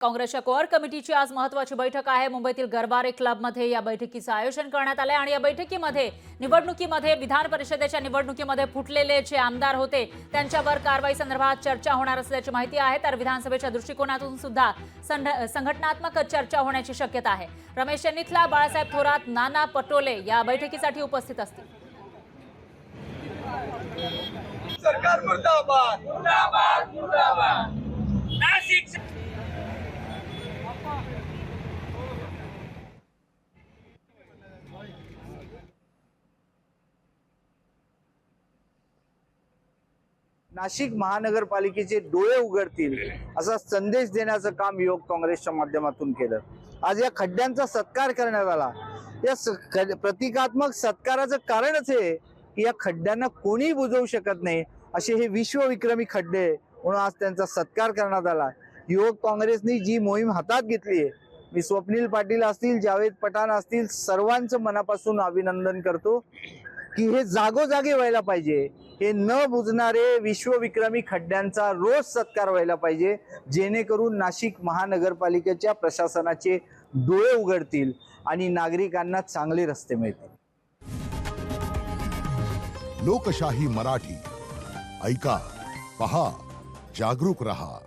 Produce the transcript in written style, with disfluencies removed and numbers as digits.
काँग्रेसच्या कोअर कमिटीची आज महत्त्वाची बैठक आहे। मुंबईतील गरवारे क्लबमध्ये या बैठकीचं आयोजन करण्यात आले आणि या बैठकीमध्ये निवडणुकीमध्ये विधान परिषदेच्या निवडणुकीमध्ये फुटलेले जे आमदार होते त्यांच्यावर कारवाई संदर्भात चर्चा होणार असल्याची माहिती आहे। तर विधानसभेच्या दृष्टिकोनातून सुद्धा संघटनात्मक चर्चा होण्याची शक्यता आहे। रमेश चन्नीथला, बाळासाहेब थोरात, नाना पटोले या बैठकीसाठी उपस्थित असतील। सरकार मुर्दाबाद मुर्दाबाद मुर्दाबाद। नाशिक महानगरपालिकेचे डोळे उघडतील असा संदेश देण्याचं काम युवक काँग्रेसच्या माध्यमातून केलं। आज या खड्ड्यांचा सत्कार करण्यात आला। या प्रतिकात्मक सत्काराचं कारणच आहे की या खड्ड्यांना कोणी बुजवू शकत नाही असे हे विश्वविक्रमी खड्डे, म्हणून आज त्यांचा सत्कार करण्यात आला। युवक काँग्रेसने जी मोहीम हातात घेतली आहे, मी स्वप्नील पाटील असतील, जावेद पठाण असतील, सर्वांचं मनापासून अभिनंदन करतो की हे जागोजागी व्हायला पाहिजे। हे न बुजणारे विश्वविक्रमी खड्ड्यांचा रोज सत्कार व्हायला पाहिजे, जेणेकरून नाशिक महानगरपालिकेच्या प्रशासनाचे डोळे उघडतील आणि नागरिकांना चांगले रस्ते मिळतील। लोकशाही मराठी ऐका, पहा, जागरूक रहा।